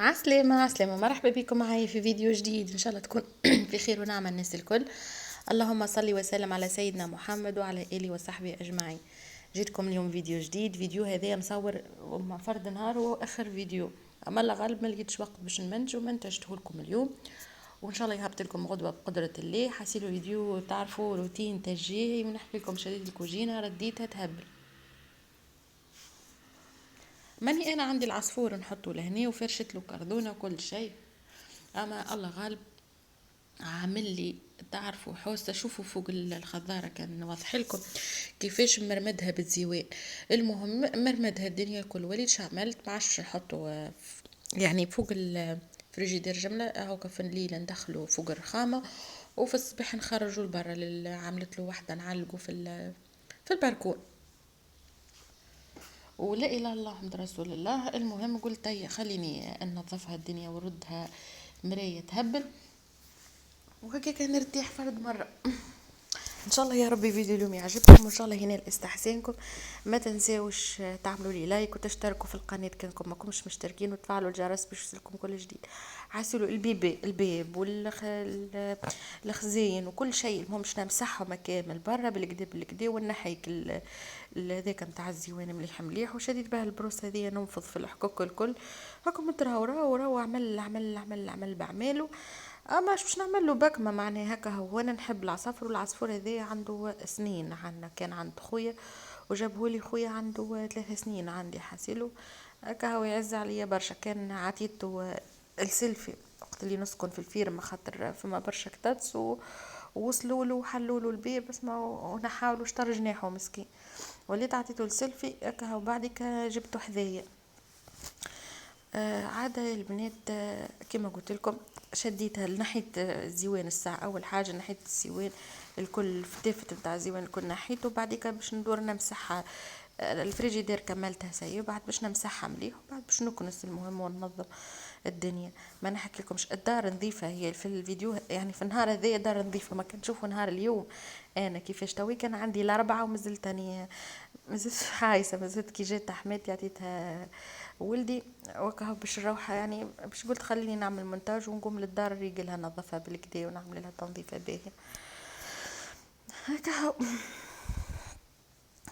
عسلامة عسلامة، مرحبا بكم معايا في فيديو جديد. ان شاء الله تكون في خير ونعمة الناس الكل. اللهم صل وسلم على سيدنا محمد وعلى اله وصحبه اجمعين. جيتكم اليوم فيديو جديد. فيديو هذا مصور مع فرد نهار واخر فيديو، اما الله غالب ما لقيتش وقت باش نمنتج ومنتجته لكم اليوم، وان شاء الله يهبط لكم غدوه بقدره الله. حسيلو فيديو تعرفوا روتين تجيهي ونحكي لكم شديد الكوجينه رديتها تهبل. ماني انا عندي العصفور نحطه لهنا وفرشت له كردونه وكل شيء، اما الله غالب عامل لي تعرفوا حوسه. شوفوا فوق الخضاره كان نوضح لكم كيفاش مرمدها بالزيوان. المهم مرمدها الدنيا الكل. وليت عملت ما عادش نحطه يعني فوق الفريجيدير جمله، هاكا في الليل ندخله فوق الرخامه، وفي الصباح نخرجوا لبرا. عملت له واحده نعلقه في البركون. ولا اله الا الله محمد رسول الله. المهم قلت خليني انظفها الدنيا وردها مرايه تهبل، وهكا كان نرتاح فرد مره. ان شاء الله يا ربي فيديو اليوم يعجبكم، وان شاء الله ينال استحسانكم. ما تنساوش تعملوا لي لايك وتشتركوا في القناه كانكم ما كنتش مشتركين، وتفعلوا الجرس باش يوصلكم كل جديد. عسلوا الباب والخزين وكل شيء. المهم باش نمسحهم كامل برا بالكدا بالكدا، ونحيك هذاك نتاع الزيوان مليح مليح، وشديد بها البروس هذيا ننفض في الحكوك الكل. هاكم تراو راو عمل بعماله. اما باش نعمل له بكمه معناها هكا. هو انا نحب العصافر، والعصفور هذا عنده سنين عندنا، كان عند خويا وجابهولي خويا عنده 3 سنين عندي حاسيلو. هكا هو يعز عليا برشا. كان عطيته السيلفي وقت اللي نسكن في الفيرما، خاطر فما برشا كتاتس ووصلوا له وحلوا له الباب بس ما ونحاولوا اشتر جناحه مسكين. وليت عطيته السيلفي هكا، وبعدك جبته حذايا. عادة البنات كما قلت لكم شديتها نحيت الزوان الساعة. أول حاجة نحيت الزوان الكل، الفتافت بتاع الزوان الكل نحيته، وبعديك باش ندور نمسحها. الفريجيدير كملتها سي، وبعد باش نمسحها مليح، وبعد باش نكنس المهم وننظم الدنيا. ما نحكي لكمش الدار نظيفة هي في الفيديو، يعني في النهار هذا دار نظيفة. ما كان تشوفوا نهار اليوم انا كيفاش توي كان عندي الاربعة ومازلت اني مازلت حايسة، مازلت كي جات حماتي عطيتها ولدي وكا باش نروح، يعني باش قلت خليني نعمل مونتاج ونقوم للدار ريقلها نظفها بالكدا ونعمل لها تنظيفه باهيه هكا.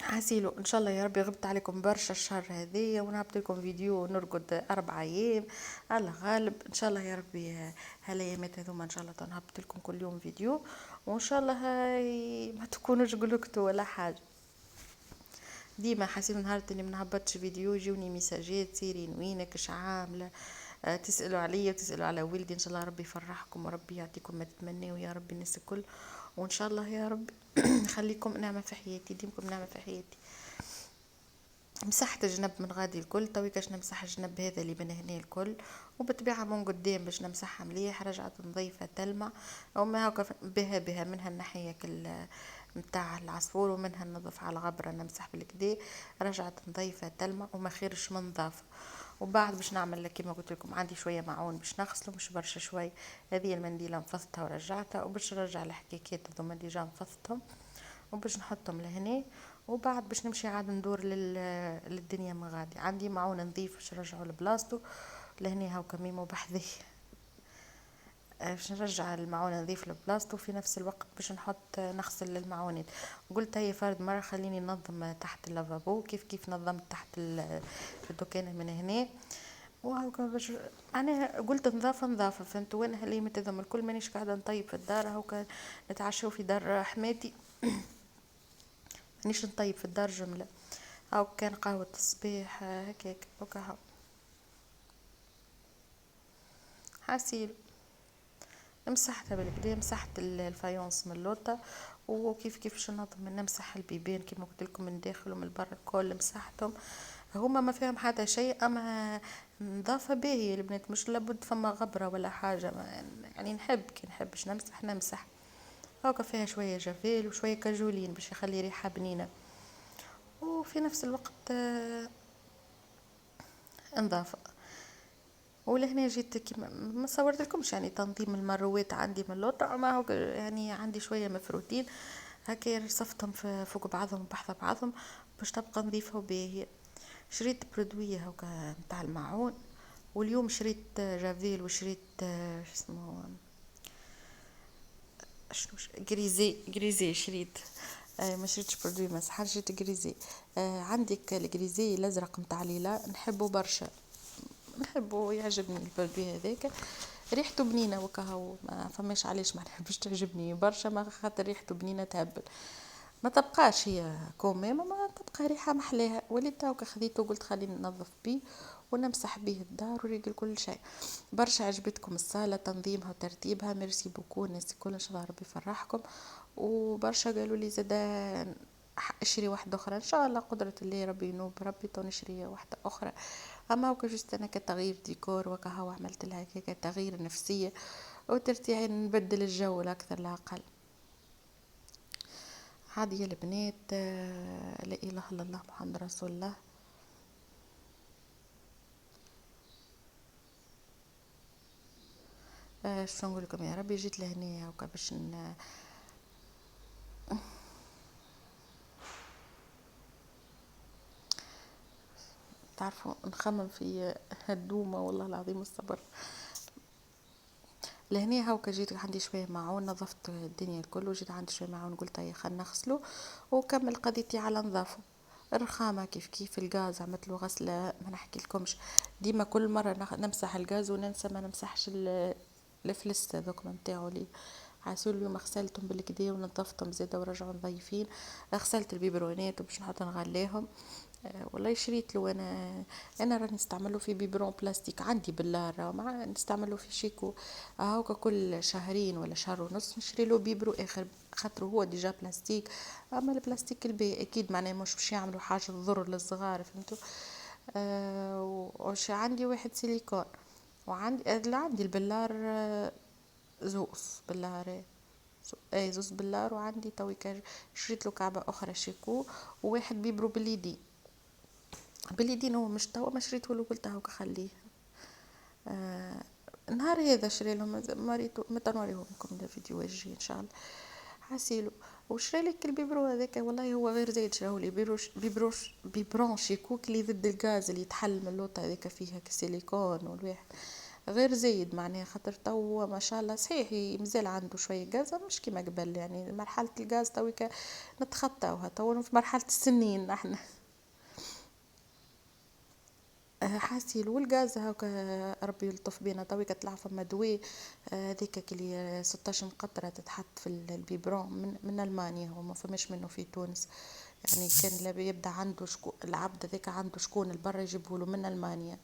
عسيلو ان شاء الله يا ربي. غبت عليكم برشا الشهر هذيا، ونهبط لكم فيديو نرقد 4 ايام على غالب. ان شاء الله يا ربي هالايامات هذوما ان شاء الله تنهبط لكم كل يوم فيديو، وان شاء الله هاي ما تكونوش قلقتوا ولا حاجه. ديما حسيت نهار اللي منهبطش فيديو يجوني ميساجات سيرين وينك اش عامله، تسالوا عليا وتسالوا على ولدي. ان شاء الله ربي يفرحكم وربي يعطيكم ما تتمنوا يا ربي الناس الكل. وان شاء الله يا رب خليكم نعمه في حياتي، ديمكم نعمه في حياتي. مسحت الجنب من غادي الكل، توي كاش نمسح الجنب هذا اللي من هنا الكل، وبالطبيعه من قدام باش نمسحها مليح. رجعت نظيفه تلمع وما هكا بها منها الناحيه متاع العصفور، ومنها ننظف على الغبره نمسح بالكدا. رجعت نظيفه تلمع وما خيرش من نظافه. وبعد باش نعمل كيما قلت لكم عندي شويه معون باش نغسله، مش برشا شوي. هذه المنديله نفضتها ورجعتها، وباش نرجع الحكاكات هذوما ديجا نفضتهم وباش نحطهم لهنا. وبعد باش نمشي عاد ندور للدنيا من غادي. عندي معون نظيف باش نرجعه لبلاصتو لهنا هاو كميمو بحذي. باش نرجع المعون نظيف لبلاصتو، في نفس الوقت باش نحط نغسل المعونات. قلت هي فرد مره خليني ننظم تحت اللافابو كيف نظمت تحت الدكان من هنا. وهاكا باش انا قلت نظافه فهمتوا. وانا هاليمة هذوما الكل مانيش قاعده نطيب في الدار، هاكا نتعشوا في دار حماتي مانيش نطيب في الدار جمله. هاو كان قهوه الصباح هكاك هاكا هاو حاسيل. مسحتها بالكدا، مسحت الفايونس من اللوطه، وكيف باش ننظم نمسح البيبان كيما قلت لكم من داخل ومن برا الكل مسحتهم. هما ما فيهم حتى شيء، اما نظافه باهيه البنات، مش لابد فما غبره ولا حاجه. يعني نحب كي نحبش نمسح هاكا. فيها شويه جافيل وشويه كاجولين باش يخلي ريحه بنينه، وفي نفس الوقت نظافه. ولهنا جيت كيما ما صورت لكمش يعني تنظيم المروات عندي من اللوطة، ما هو يعني عندي شويه مفروتين هكا رصفتهم فوق بعضهم بحث باش تبقى نظيفه وباهيه. شريت برودوية هكا نتاع المعون واليوم شريت جافيل، وشريت شو اسمه، غريزي شريت. ما شريتش برودوي مسحار، شريت غريزي. عندك الغريزي الازرق متاع ليلى نحبه برشا، نحبه يعجبني البرودوي هذاك، ريحته بنينه وكهو، ما فماش علاش ما نحبش تعجبني برشا، ما خاطر ريحته بنينه تهبل. ما تبقاش هي كوميم، ما تبقى ريحه محلاها. وليت هاكا خذيته وقلت خليني ننظف بيه ونمسح به الدار وريقل كل شيء. برشا عجبتكم الصالة، تنظيمها وترتيبها، ميرسي بوكو الناس الكل، ان شاء الله ربي يفرحكم. وبرشا قالوا لي زادا اشري واحدة اخرى، ان شاء الله قدرة الله ربي ينوب ربي تنشري واحدة اخرى. اما وكا جست انا كتغيير ديكور وكهو عملت لها هيك تغيير نفسية وترتيح، نبدل الجو لا اكثر لا اقل. عادي يا البنات، لا اله الا الله محمد رسول الله. شو نقول لكم، يا ربي جيت لهنا وكا باش تعرفوا نخمم في هالدومة والله العظيم الصبر. لهنا هاوكا جيت عندي شوية معون، نظفت الدنيا الكل وجيت عندي شوية معون، قلت هيا خلنا نغسله وكمل قضيتي على نظافه. الرخامة كيف كيف، الغاز عملت له غسلة ما نحكي لكمش. ديما كل مرة نمسح الغاز وننسى ما نمسحش الفلس ذوك نتاعو لي. عسول اليوم غسلتهم بالكدا ونظفتهم زاده ورجعوا نظيفين. غسلت البيبرونات وباش نحط نغليهم. والله شريت له انا راني نستعمله في بيبرون بلاستيك عندي بالله، مع نستعمله في شيكو. هاكا كل شهرين ولا شهر ونص نشري له بيبرو اخر، خاطر هو ديجا بلاستيك. اما البلاستيك الباقي اكيد معناه مش باش يعملوا حاجه تضر للصغار، فهمتوا. وش عندي واحد سيليكون، وعندي عندي البلار زوس بلار، اي زوز بلار. وعندي توي شريت له كعبه اخرى شيكو، وواحد بيبرو باليدين. باليدين هو مش توا ما شريته له، قلت هاكا خليه. نهار هذا شري لهم مريتو متى نوريهم لكم الفيديو الجاي ان شاء الله. حاسيلو. وشري لك البيبرو هذاك والله هو غير زايد، شراهولي بيبرون شيكوك اللي ضد الغاز اللي يتحل من اللوطه هذيك فيها كسيليكون والواحد غير زايد معناها. خاطر تو ما شاء الله صحيح مازال عنده شويه غاز مش كيما قبل، يعني مرحله الغاز تويك نتخطاوها، تو في مرحله السنين احنا. حاسيل والغاز هاكا ربي يلطف بينا. توي كتطلع فما دواء هذيك اللي 16 قطرة تتحط في البيبرون من ألمانيا، هو ما فماش منه في تونس. يعني كان يبدا عنده العبد هذاك عنده شكون البرا يجيبه له من ألمانيا،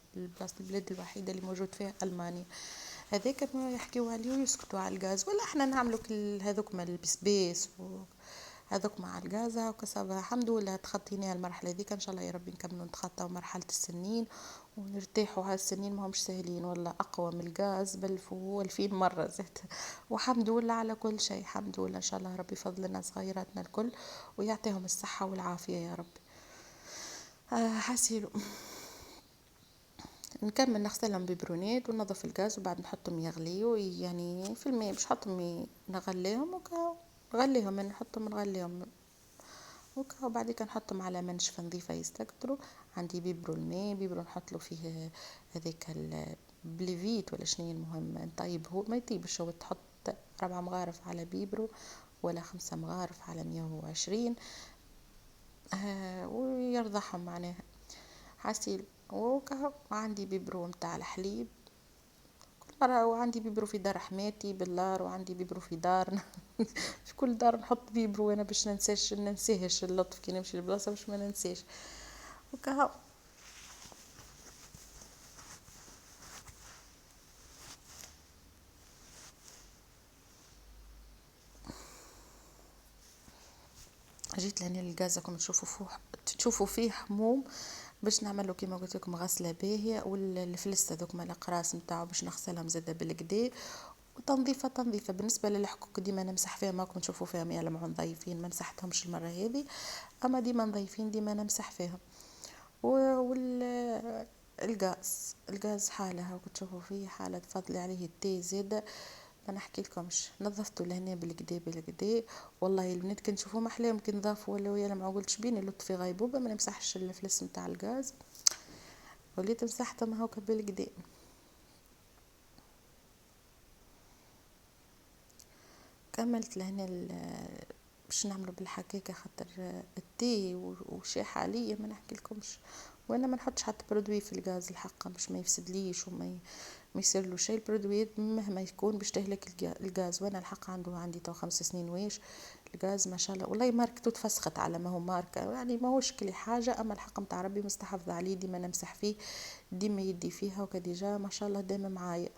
البلاد الوحيدة اللي موجود فيها ألمانيا. هذاك ما يحكيوا عليه ويسكتوا على الغاز، ولا احنا نعملوا كل هذوك ما البسباس هذوك مع الغازة وكسبها. الحمد لله تخطينا المرحلة ذيك، ان شاء الله يا ربي نكملوا نتخطى مرحلة السنين ونرتاحوا. هالسنين ما همش سهلين والله، اقوى من الغاز بل هو 2000 مرة زاد. والحمد لله على كل شيء، الحمد لله. ان شاء الله ربي يفضلنا صغيراتنا الكل ويعطيهم الصحة والعافية يا رب. حاسيلو نكمل نغسلهم ببرونات وننظف الغاز وبعد نحطهم يغليوا، يعني في الماء باش نحطهم نغليهم نغليهم نحطهم نغليهم وبعد كده نحطهم على منشفة نظيفة يستقطروا. عندي بيبرو الماء، بيبرو نحط له فيه هذاك البليفيت ولا شنو، المهم نطيب هو ما يطيبش، هو تحط 4 مغارف على بيبرو ولا 5 مغارف على 120 ويرضحهم معناها. حاسيل وكهو. عندي بيبرو متاع الحليب كل مرة، وعندي بيبرو في دار حماتي باللار، وعندي بيبرو في دارنا. في كل دار نحط بيبرو انا باش ننساهش اللطف كي نمشي لبلاصة باش ما ننساش وكهو. جيت لهنا الغازكم تشوفوا فيه حموم باش نعملو كيما قلت لكم غسله باهيه، والفلس هذوك مال القراص نتاعو باش نغسلهم زاده بالكدا. وتنظيفه بالنسبه للحكوك ديما نمسح فيها، ماكم تشوفوا فيهم يلمعوا نظيفين، ما مسحتهمش المره هذه، اما ديما نظيفين ديما نمسح فيهم. وال الغاز حاله هاك تشوفوا فيه حاله، تفضلي عليه التي زاده ما نحكي لكمش. نظفته لهنا بالكدا والله البنات كي نشوفوهم احلاهم كي نضافوا ولا يلمعوا، قلت شبيني لط في غيبوبه ما نمسحش الفلس نتاع الغاز، وليت مسحتهم هاكا بالكدا. كملت لهنا باش نعملو بالحكاكة، خاطر التي وشاحة عليا ما نحكي لكمش. وانا ما نحطش حتى برودوي في الغاز الحقه باش ما يفسدليش ما يصير له شيء. البرودويات مهما يكون باش تهلك الغاز، وانا الحق عندي تو 5 سنين واش الغاز ما شاء الله. والله ماركته تفسخت على ما هو ماركه، يعني ما هوش كل حاجه، اما الحق متاع ربي مستحفظ عليه، ديما نمسح فيه، ديما يدي فيها، وكديجا ما شاء الله دائما معايا.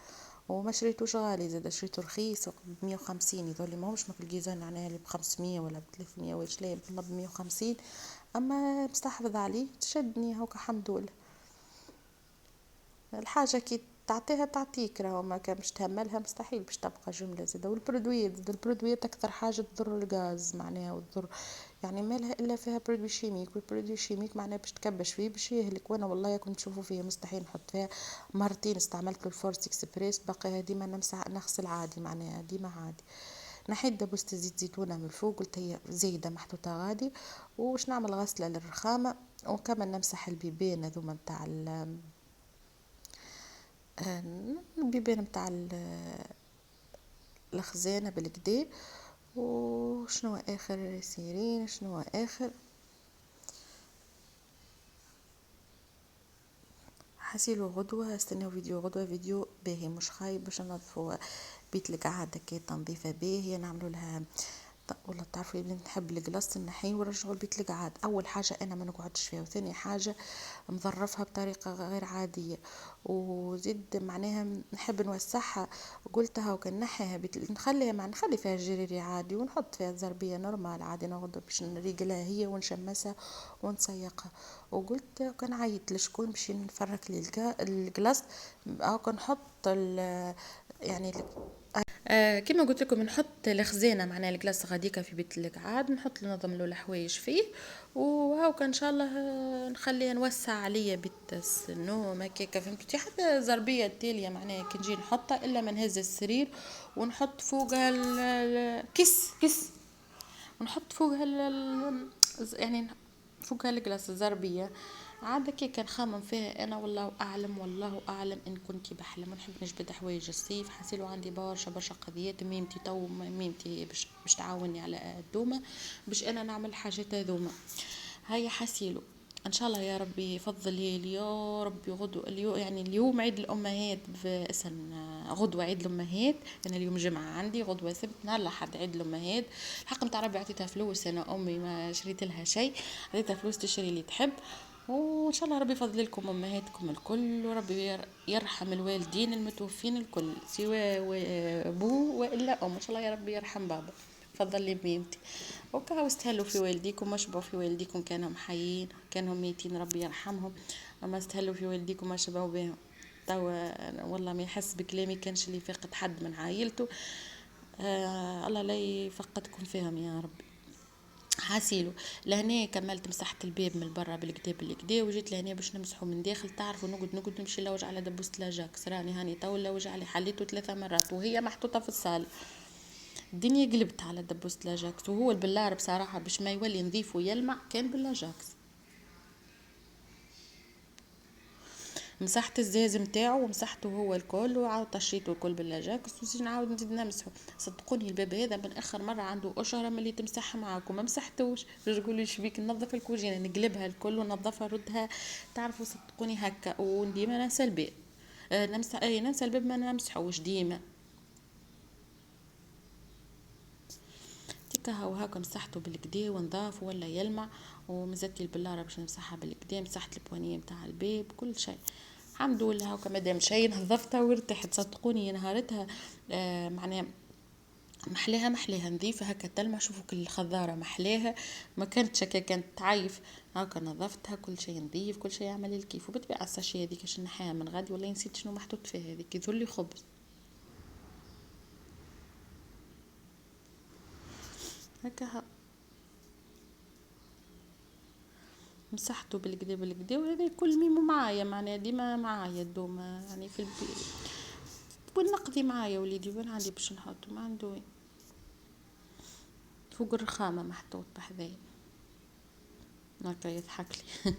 وما شريتوش غالي زاد، شريته رخيص ب 150. يظل ما هوش مثل الجيزان يعني اللي ب 500 ولا ب 300 واش، لا بالله ب 150. اما مستحفظ عليه تشدني هوك الحمد لله. الحاجة كي تعطيها تعطيك، راهو ما كان باش تهملها مستحيل باش تبقى جملة زادا. والبرودويات أكثر حاجة تضر الغاز معناها، وتضر يعني ما لها إلا فيها برودوي شيميك، والبرودوي شيميك معناها باش تكبش فيه باش يهلك. وانا والله كنت نشوفوا فيه مستحيل نحط فيها. مرتين استعملت الفورس اكسبريس، بقيها ديما نغسل عادي معناها ديما عادي. نحيت دبوسة زيت زيتونة من الفوق، قلت هي زايدة محطوطة غادي، وش نعمل غسلة للرخامة. وكمان نمسح البيبان هذوما متاع البيبان متاع الخزانة بالكدا. وشنو اخر سيرين، شنو اخر حسيلو غدوة، استناو فيديو غدوة، فيديو باهي مش خايب، باش ننظفوا بيت القعدة كي تنظيفة باهية، نعملوا لها والله تعرفوا اللي نحب القلاص نحيه ونرجعوا البيت القعاد. اول حاجه انا ما نقعدش فيها، وثاني حاجه نظرفها بطريقه غير عاديه، وزيد معناها نحب نوسعها. قلتها وكان نحيها نخليها نخلي فيها الجريري عادي، ونحط فيها الزربيه نورمال عادي، ناخذ باش نريقلها هي ونشمسها ونسيقها. وقلت كان عيط لشكون باش نفرك لي القلاص، او كان نحط يعني كما قلت لكم نحط الخزانه معناها الكلاس غاديكا في بيت القعاد، نحط ننظم له الحوايج فيه. وهاو كان ان شاء الله نخليها نوسع عليا بيت النوم هكاكا، فهمتي؟ حتى زربيه التاليه معناها كي نجي نحطها الا ما نهز السرير ونحط فوقها كيس ونحط فوقها يعني فوقها الكلاس الزربيه عاد كي كان خامم فيها انا. والله اعلم والله اعلم ان كنت بحلم. ونحب نجبد حوايج الصيف، حاسيلو عندي برشا قضيات. ميمتي تو ميمتي باش تعاوني على الدومه باش انا نعمل حاجات هذوما. هيا حاسيلو ان شاء الله يا ربي يفضل لي يا ربي. غدو اليوم يعني اليوم عيد الامهات باسم غدوه عيد الامهات. انا اليوم جمعه عندي، غدوه سبت، نهار الاحد عيد الامهات. الحق نتاع ربي عطيتها فلوس، انا امي ما شريت لها شيء، عطيتها فلوس تشري اللي تحب. وان شاء الله ربي يفضل لكم امهاتكم الكل، وربي يرحم الوالدين المتوفين الكل سواء ابو والا ام. ان شاء الله يا ربي يرحم بابا، فضل لي بميمتي. وكاو استهلوا في والديكم واشبعوا في والديكم، كانهم حيين كانهم ميتين ربي يرحمهم. اما استهلوا في والديكم واشبعوا بهم. توا والله ما يحس بكلامي كانش اللي فاقد حد من عائلته. الله لا يفقدكم فيهم يا رب. حاسيلو لهنا كملت مسحت الباب من برا بالكدا وجيت لهنا باش نمسحه من داخل. تعرفوا نقعد نمشي لوج على دبوس لاجاكس، راني هاني تو لوج عليه حليته 3 مرات وهي محطوطه في الصاله. الدنيا قلبت على دبوس لاجاكس، وهو البلار بصراحه باش ما يولي نظيف ويلمع كان باللاجاكس. مسحت الزاز متاعو ومسحته هو الكل، وعاود طشيته الكل باللاجاكس، وزيد نعاود نزيد نمسحه. صدقوني الباب هذا من اخر مره عنده اشهر من اللي تمسحها معاكم ما مسحتوش. باش تقولوا ايش بيك ننظف الكوجينه، نقلبها الكل وننظفها ردها. تعرفوا صدقوني هكا. وديما ننسى الباب، ننسى الباب ما نمسحوش ديما. تيكا هاكا مسحته بالكدا ونضاف ولا يلمع. ومزتي البلاره باش نمسحها بالكدا، مسحت البوانيه متاع الباب كل شيء الحمد لله. هاكا مادام شيء نظفتها وارتحت. صدقوني نهارتها معناها محلاها نظيفه هكا تلمع. شوفوا كل الخضاره محلاها، ما كانت هكا كانت تعيف. هاكا نظفتها كل شيء نظيف كل شيء يعمل الكيف. وبتبيع الساشيه هذيك باش نحيها من غادي، ولا نسيت شنو محطوط فيها هذيك يذلي خبز هكا. مسحته بالكدا وهذا كل ميمو معايا معناها ديما معايا الدوما يعني في البيت. والنقدي معايا وليدي وين عندي باش نحطه، ما عنده وين. فوق الرخامه محطوط بحذايا هكا يضحك لي.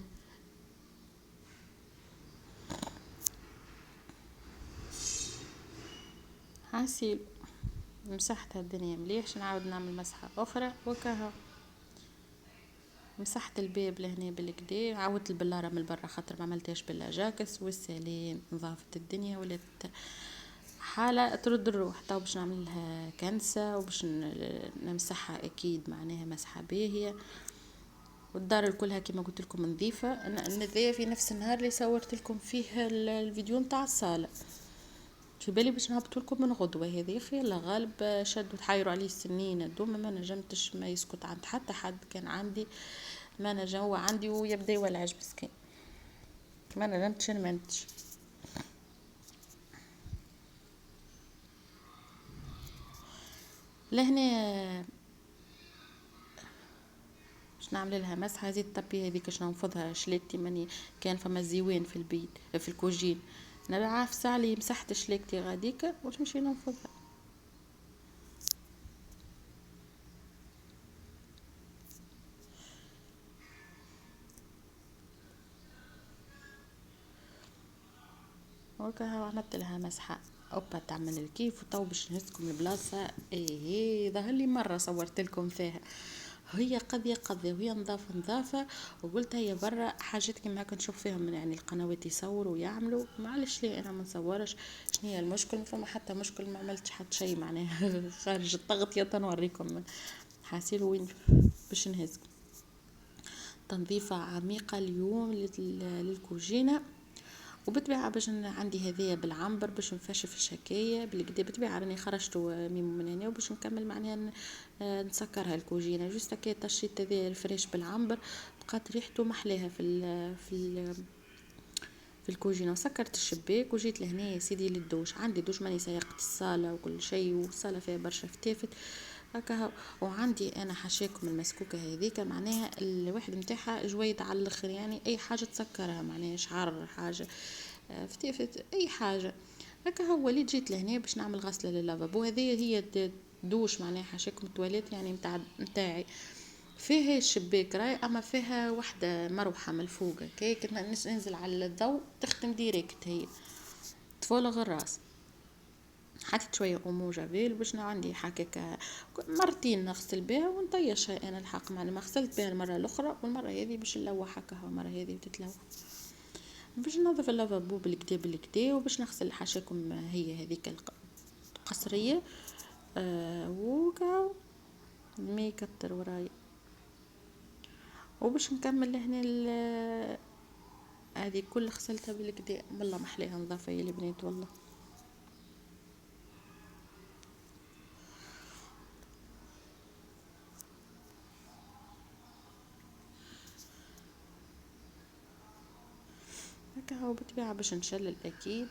حاسيل مسحتها الدنيا مليح، باش نعاود نعمل مسحة اخرى وكاها. مسحت الباب لهنا بالكدا، عاودت البلارة من برا خاطر ما عملتهاش باللاجاكس، والسلام نظافت الدنيا ولات حالة ترد الروح. تو باش نعملها كنسة وباش نمسحها اكيد معناها مسحة باهية، والدار الكلها كما قلت لكم نظيفة. انا في نفس النهار اللي صورت لكم فيه الفيديو نتاع الصالة، في بالي باش نهبط لكم من غدوه هذه. يا اخي يلا غالب شدوا تحايروا عليه السنين دوما ما نجمتش ما يسكت عند حتى حد. كان عندي ما نجم، هو عندي ويبدا يولعج مسكين، ما نجمتش نمنتش. لهنا باش نعمل لها مسحه. هذه الطبيه هذيك باش ننفضها شليكتي ماني كان فما زيوان في البيت في الكوجين، انا عارف ساعه اللي مسحت شليكتي غاديك واش نمشي ننفضها. وكا عملت لها مسحه اوبا تعمل الكيف. وتو باش نهزكم البلاصه ايه ظهر لي مره صورت لكم فيها، هي قضيه وهي نظافه. وقلت هي برا حاجات كيما هكا نشوف فيهم يعني القنوات يصوروا ويعملوا، معلش ليه انا ما نصورش؟ شنو هي المشكل؟ ما فما حتى مشكل، ما عملتش حتى شيء معناها خارج التغطيه. تنوريكم حاسيل وين باش نهزكم. تنظيفه عميقه اليوم للكوجينه. وبالطبيعة باش عندي هذايا بالعنبر باش نفشف الشكاية بالكدا. بالطبيعة راني خرجتو ميمو من هنا وباش نكمل معناها نسكرها الكوجينة جوست هكا. طشيت هذايا الفريش بالعنبر بقات ريحته محلاها في الكوجينة. وسكرت الشباك وجيت لهنا يا سيدي للدوش. عندي دوش ماني سيقت الصالة وكل شيء، والصالة فيها برشا فتافت هكا. وعندي انا حاشاكم المسكوكه هذيك معناها الواحد متاعها جويد على الاخر، يعني اي حاجه تسكرها معناها شعر حاجه فتافت اي حاجه هكا. هو اللي جيت لهنا باش نعمل غسله للافابو. هذه هي دوش معناها حاشاكم التواليت يعني متاعي. فيها الشباك راي، اما فيها واحده مروحه من الفوق كي ننزل على الضوء تختم ديريكت، هي تفولغ الراس. حطيت شويه اومو جافيل باش عندي حكاكه مرتين نغسل بها ونطيشها انا الحق معناها ما غسلت بها المره الاخرى، والمره هذه باش نلوح هكا. المره هذه بتتلوح باش ننظف اللافابو بالكدا وباش نغسل حاشاكم هي هذيك القصريه. وكا ما يكتر وراي. وباش نكمل هنا هذه كل غسلتها بالكدا. والله محليها نظافه يا البنات والله. هكا هو بالطبيعة باش نشلل اكيد.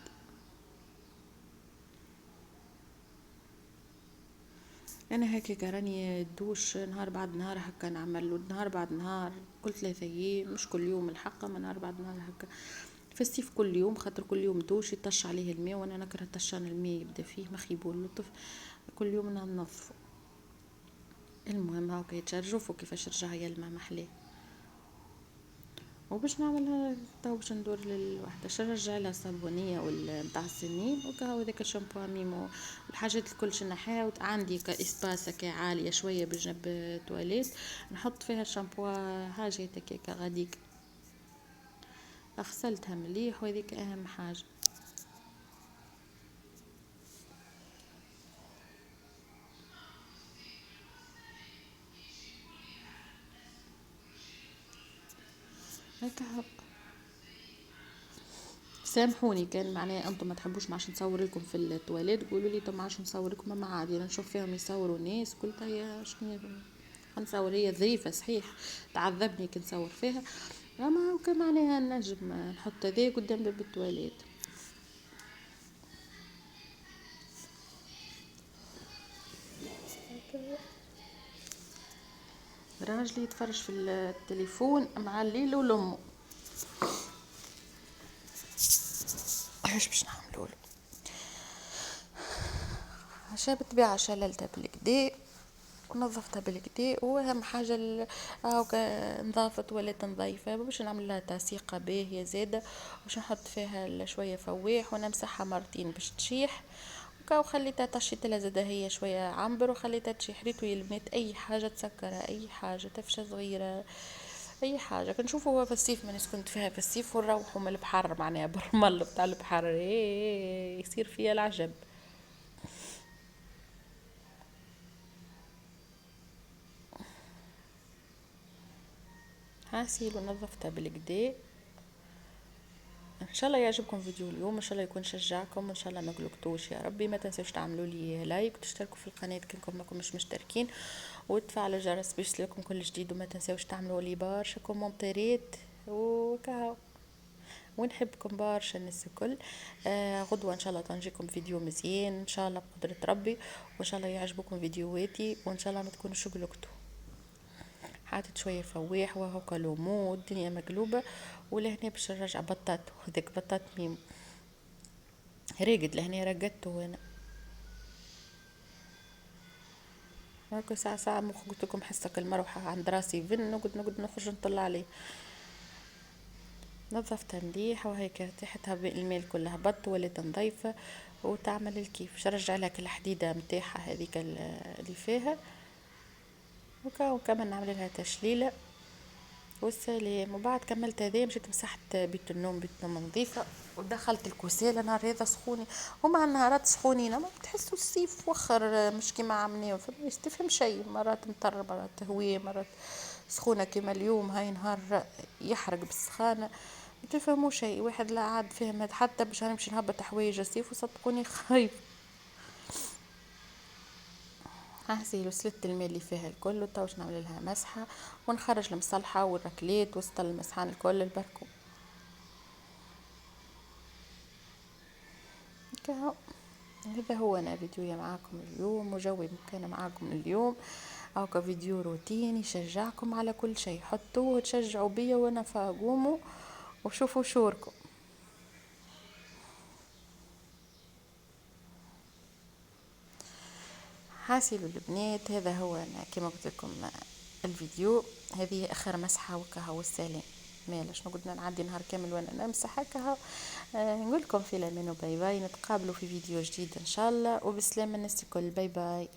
انا هكا راني دوش نهار بعد نهار هكا نعمل، نهار بعد نهار كل 3 ايام، مش كل يوم الحق، من نهار بعد نهار هكا. في الصيف كل يوم خاطر كل يوم دوش يطش عليه الماء، وانا نكره طشان الماء يبدا فيه مخيبول اللطف. كل يوم ننظفه. المهم هاكا يتشرجوا كيفاش رجع يلمع محلاه. وباش نعملها تو باش ندور للوحده نرجع لها الصابونيه نتاع السنين وكا. ذاك الشامبو ميمو الحاجات الكل شنحيها. عندي كاسباس كي عاليه شويه بجنب تواليت نحط فيها الشامبو حاجه هكاك غاديك. غسلتها مليح وهذيك اهم حاجه. هكا سامحوني كان معناها انتم ما تحبوش معاش نصور لكم في التواليت، قولوا لي طب معاش نصور لكم. ما عادي نشوف فيهم يصوروا ناس قلت هي شنو نصور. هي ظريفه صحيح تعذبني كي نصور فيها، اما وكان معناها نجم نحط ذي قدام باب التواليت. راجلي يتفرج في التليفون مع الليل ولمه. ايش باش نعملوا له؟ عشان بالطبيعه شللتها بالكدا ونظفتها بالكدا. واهم حاجه هاكا نظافت ولات نظيفه. باش نعمل لها تسيقه باهيه زاده، باش نحط فيها شويه فواح ونمسحها مرتين باش تشيح. وخليتها طشيت لها زاده هي شويه عنبر وخليتها تشيح ريتو يا البنات. اي حاجه تسكرها، اي حاجه تفشه صغيره، اي حاجه. كنشوفوا هو في الصيف من كنت فيها في الصيف ونروحوا من البحر معناها بالرمل بتاع البحر، يصير فيها العجب. هاسيل ونظفتها بالكدا. ان شاء الله يعجبكم فيديو اليوم، ان شاء الله يكون شجعكم، ان شاء الله ما قلقتوش يا ربي. ما تنسوش تعملوا لي لايك وتشتركوا في القناه كنكم ماكم مش مشتركين، وتفعلوا الجرس باش يصلكم كل جديد. وما تنسوش تعملوا لي برشا كومنتات وكاو. ونحبكم برشا الناس الكل. غدوه ان شاء الله تنجيكم فيديو مزيان ان شاء الله بقدره ربي، وان شاء الله يعجبكم فيديوهاتي، وان شاء الله ما تكونوش قلقتوا. حاطت شويه فواح وهو كلومو الدنيا مقلوبه. ولهنا باش نرجع بطاط، وهذاك بطاط ميم راقد لهنا رقدته وانا هاكا ساعة مخ قلت لكم حسك المروحة عند راسي فن نقعد نخرج نطلع عليه. نظفتها مليح وهيك تحتها بالماء كلها هبط ولات نظيفة وتعمل الكيف. باش نرجع لها الحديدة متاعها هذيك اللي فيها وكمان نعمل لها تشليلة والسلام. وبعد كملت هذا مشيت مسحت بيت النوم نظيفة ودخلت الكوسالة. نهار هذا سخوني، هما النهارات سخونين ما بتحسوا الصيف وخر مش كيما عملناه ما يستفهم شيء. مرات مطر مرات هوية مرات سخونة كيما اليوم هاي نهار يحرق بالسخانة ما تفهموا شيء. واحد لا عاد فهم حتى باش نمشي نهبط حوايج الصيف وصدقوني خايف. هسه وصلت الماء اللي فيها الكل وتوش نعمل لها مسحة ونخرج المصلحة والركلات وسط المسحان الكل البركو كهو. هذا هو انا فيديويا معاكم اليوم وجوي كان معاكم اليوم او كفيديو روتيني يشجعكم على كل شيء. حطوه وتشجعوا بيا وانا فاقوموا وشوفوا شوركم. حاسلوا البنات هذا هو أنا كما قلت لكم الفيديو. هذه اخر مسحه وكهو السلام. مالاش نقعد نعدي نهار كامل وانا نمسح هكا. نقول لكم في الامان وباي باي. نتقابلوا في فيديو جديد ان شاء الله وبسلامه الناس الكل. باي باي.